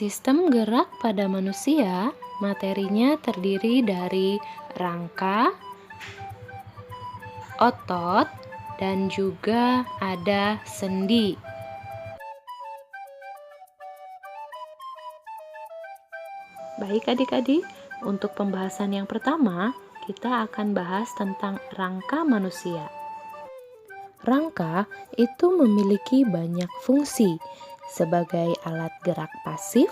Sistem gerak pada manusia, materinya terdiri dari rangka, otot, dan juga ada sendi. Baik adik-adik, untuk pembahasan yang pertama, kita akan bahas tentang rangka manusia. Rangka itu memiliki banyak fungsi sebagai alat gerak pasif,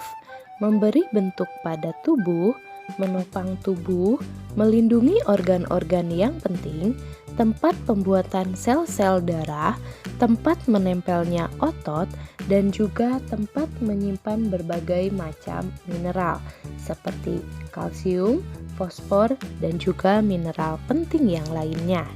memberi bentuk pada tubuh, menopang tubuh, melindungi organ-organ yang penting, tempat pembuatan sel-sel darah, tempat menempelnya otot, dan juga tempat menyimpan berbagai macam mineral seperti kalsium, fosfor, dan juga mineral penting yang lainnya.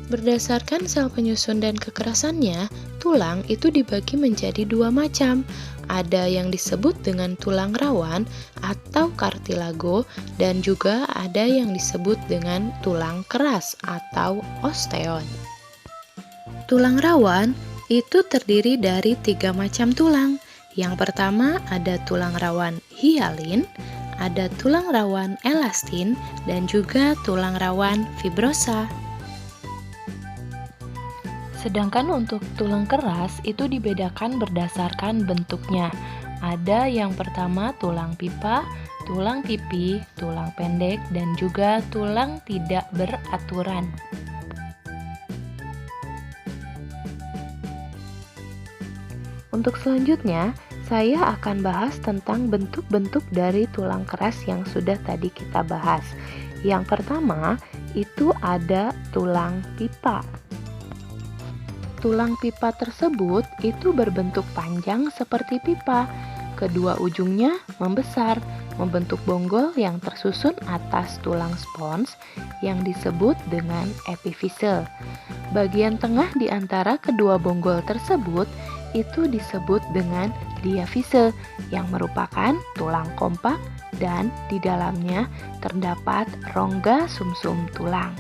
Berdasarkan sel penyusun dan kekerasannya, tulang itu dibagi menjadi dua macam. Ada yang disebut dengan tulang rawan atau kartilago, dan juga ada yang disebut dengan tulang keras atau osteon. Tulang rawan itu terdiri dari 3 macam tulang. Yang pertama ada tulang rawan hialin, ada tulang rawan elastin, dan juga tulang rawan fibrosa. Sedangkan untuk tulang keras itu dibedakan berdasarkan bentuknya. Ada yang pertama tulang pipa, tulang pipi, tulang pendek, dan juga tulang tidak beraturan. Untuk selanjutnya, saya akan bahas tentang bentuk-bentuk dari tulang keras yang sudah tadi kita bahas. Yang pertama, itu ada tulang pipa. Tulang pipa tersebut itu berbentuk panjang seperti pipa. Kedua ujungnya membesar, membentuk bonggol yang tersusun atas tulang spons yang disebut dengan epifise. Bagian tengah di antara kedua bonggol tersebut itu disebut dengan diafise yang merupakan tulang kompak dan di dalamnya terdapat rongga sumsum tulang.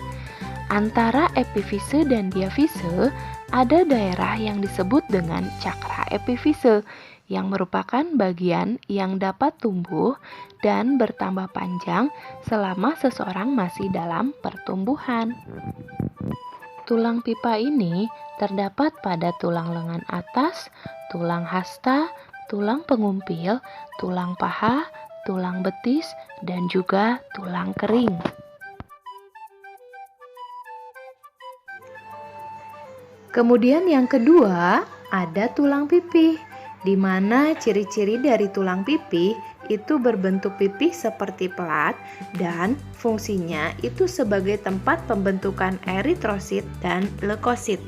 Antara epifise dan diafise ada daerah yang disebut dengan cakra epifise yang merupakan bagian yang dapat tumbuh dan bertambah panjang selama seseorang masih dalam pertumbuhan. Tulang pipa ini terdapat pada tulang lengan atas, tulang hasta, tulang pengumpil, tulang paha, tulang betis, dan juga tulang kering. Kemudian yang kedua ada tulang pipih, di mana ciri-ciri dari tulang pipih itu berbentuk pipih seperti pelat dan fungsinya itu sebagai tempat pembentukan eritrosit dan leukosit.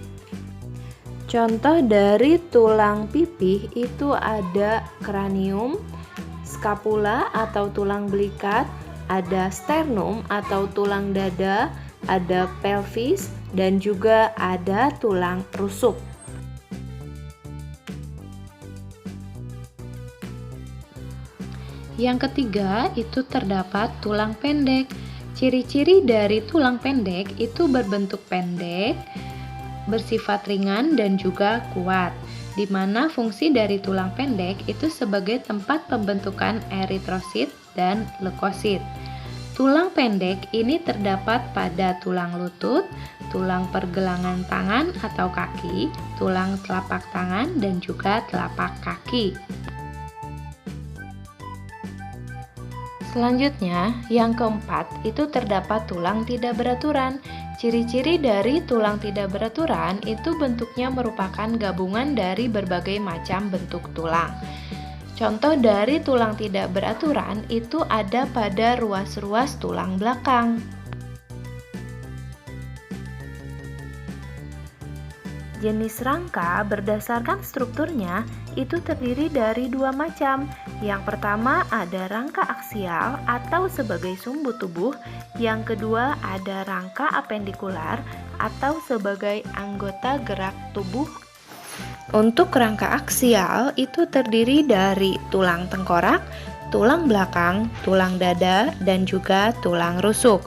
Contoh dari tulang pipih itu ada kranium, skapula atau tulang belikat, ada sternum atau tulang dada, ada pelvis, dan juga ada tulang rusuk. Yang ketiga itu terdapat tulang pendek. Ciri-ciri dari tulang pendek itu berbentuk pendek, bersifat ringan dan juga kuat, di mana fungsi dari tulang pendek itu sebagai tempat pembentukan eritrosit dan leukosit. Tulang pendek ini terdapat pada tulang lutut, tulang pergelangan tangan atau kaki, tulang telapak tangan, dan juga telapak kaki. Selanjutnya, yang keempat itu terdapat tulang tidak beraturan. Ciri-ciri dari tulang tidak beraturan itu bentuknya merupakan gabungan dari berbagai macam bentuk tulang. Contoh dari tulang tidak beraturan itu ada pada ruas-ruas tulang belakang. Jenis rangka berdasarkan strukturnya itu terdiri dari 2 macam. Yang pertama ada rangka aksial atau sebagai sumbu tubuh. Yang kedua ada rangka apendikular atau sebagai anggota gerak tubuh. Untuk rangka aksial itu terdiri dari tulang tengkorak, tulang belakang, tulang dada, dan juga tulang rusuk.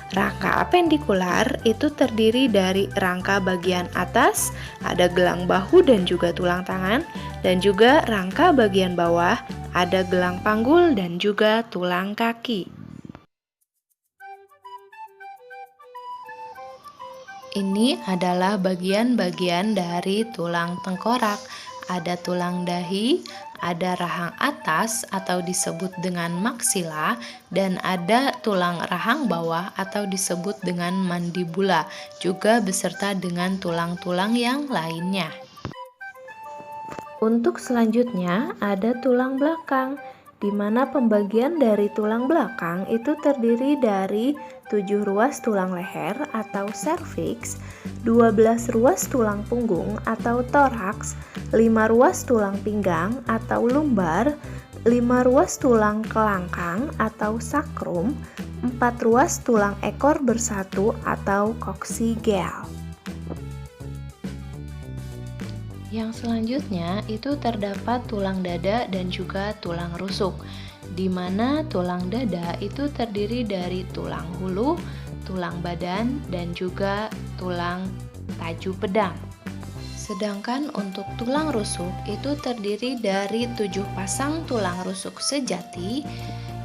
Rangka apendikular itu terdiri dari rangka bagian atas, ada gelang bahu dan juga tulang tangan, dan juga rangka bagian bawah, ada gelang panggul dan juga tulang kaki. Ini adalah bagian-bagian dari tulang tengkorak. Ada tulang dahi, ada rahang atas atau disebut dengan maksila, dan ada tulang rahang bawah atau disebut dengan mandibula, juga beserta dengan tulang-tulang yang lainnya. Untuk selanjutnya ada tulang belakang, di mana pembagian dari tulang belakang itu terdiri dari 7 ruas tulang leher atau cervix, 12 ruas tulang punggung atau thorax, 5 ruas tulang pinggang atau lumbar, 5 ruas tulang kelangkang atau sacrum, 4 ruas tulang ekor bersatu atau coccygeal. Yang selanjutnya itu terdapat tulang dada dan juga tulang rusuk, di mana tulang dada itu terdiri dari tulang hulu, tulang badan, dan juga tulang taju pedang. Sedangkan untuk tulang rusuk itu terdiri dari 7 pasang tulang rusuk sejati,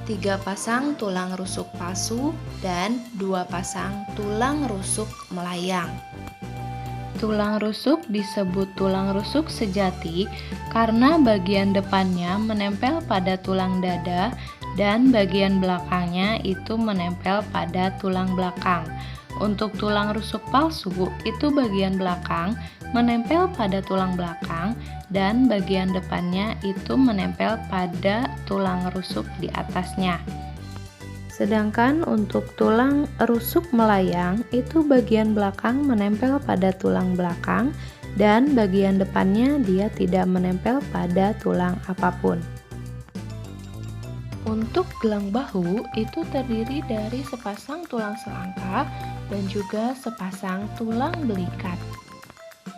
3 pasang tulang rusuk palsu, dan 2 pasang tulang rusuk melayang. Tulang rusuk disebut tulang rusuk sejati karena bagian depannya menempel pada tulang dada dan bagian belakangnya itu menempel pada tulang belakang. Untuk tulang rusuk palsu itu bagian belakang menempel pada tulang belakang dan bagian depannya itu menempel pada tulang rusuk di atasnya. Sedangkan untuk tulang rusuk melayang itu bagian belakang menempel pada tulang belakang dan bagian depannya dia tidak menempel pada tulang apapun. Untuk gelang bahu itu terdiri dari sepasang tulang selangkah dan juga sepasang tulang belikat.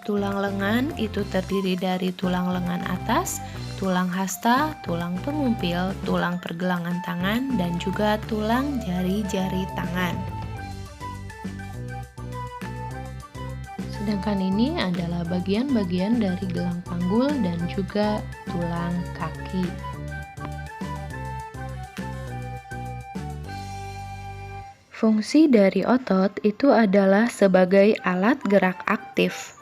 Tulang lengan itu terdiri dari tulang lengan atas, tulang hasta, tulang pengumpil, tulang pergelangan tangan, dan juga tulang jari-jari tangan. Sedangkan ini adalah bagian-bagian dari gelang panggul dan juga tulang kaki. Fungsi dari otot itu adalah sebagai alat gerak aktif.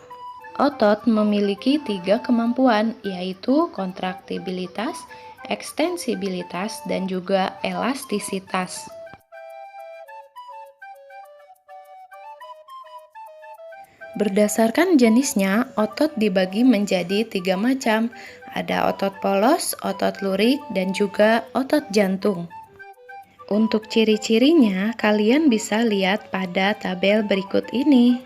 Otot memiliki 3 kemampuan, yaitu kontraktibilitas, ekstensibilitas, dan juga elastisitas. Berdasarkan jenisnya, otot dibagi menjadi 3 macam. Ada otot polos, otot lurik, dan juga otot jantung. Untuk ciri-cirinya, kalian bisa lihat pada tabel berikut ini.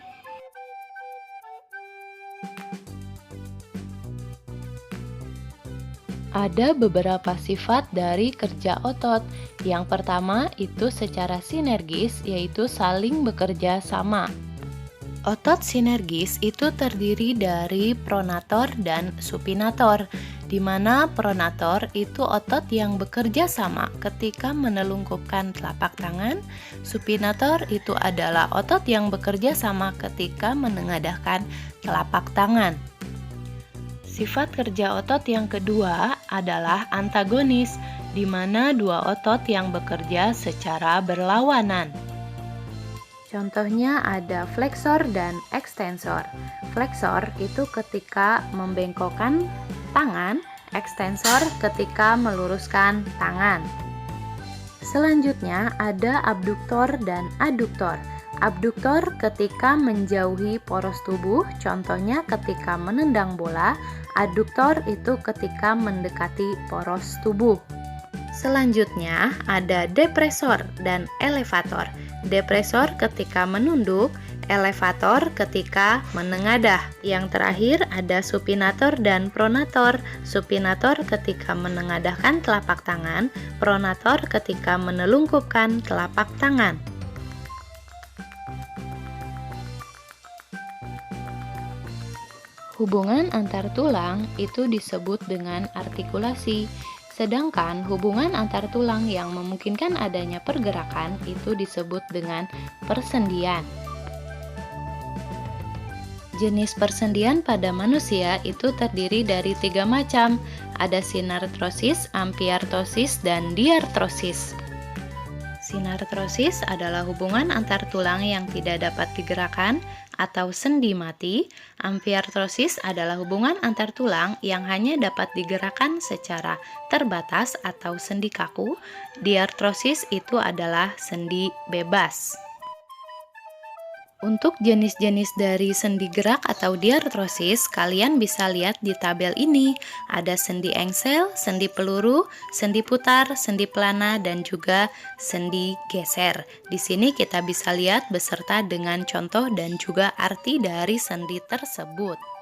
Ada beberapa sifat dari kerja otot. Yang pertama itu secara sinergis, yaitu saling bekerja sama. Otot sinergis itu terdiri dari pronator dan supinator, di mana pronator itu otot yang bekerja sama ketika menelungkupkan telapak tangan. Supinator itu adalah otot yang bekerja sama ketika menengadahkan telapak tangan. Sifat kerja otot yang kedua adalah antagonis, di mana dua otot yang bekerja secara berlawanan. Contohnya ada flexor dan ekstensor. Flexor itu ketika membengkokkan tangan, ekstensor ketika meluruskan tangan. Selanjutnya ada abduktor dan aduktor. Abduktor ketika menjauhi poros tubuh, contohnya ketika menendang bola. Aduktor itu ketika mendekati poros tubuh. Selanjutnya ada depresor dan elevator. Depresor ketika menunduk, elevator ketika menengadah. Yang terakhir ada supinator dan pronator. Supinator ketika menengadahkan telapak tangan, pronator ketika menelungkupkan telapak tangan. Hubungan antar tulang itu disebut dengan artikulasi. Sedangkan hubungan antar tulang yang memungkinkan adanya pergerakan itu disebut dengan persendian. Jenis persendian pada manusia itu terdiri dari 3 macam. Ada sinartrosis, amfiartosis, dan diartrosis. Sinartrosis adalah hubungan antar tulang yang tidak dapat digerakkan atau sendi mati. Amfiartrosis adalah hubungan antar tulang yang hanya dapat digerakkan secara terbatas atau sendi kaku. Diartrosis itu adalah sendi bebas. Untuk jenis-jenis dari sendi gerak atau diartrosis, kalian bisa lihat di tabel ini. Ada sendi engsel, sendi peluru, sendi putar, sendi pelana, dan juga sendi geser. Di sini kita bisa lihat beserta dengan contoh dan juga arti dari sendi tersebut.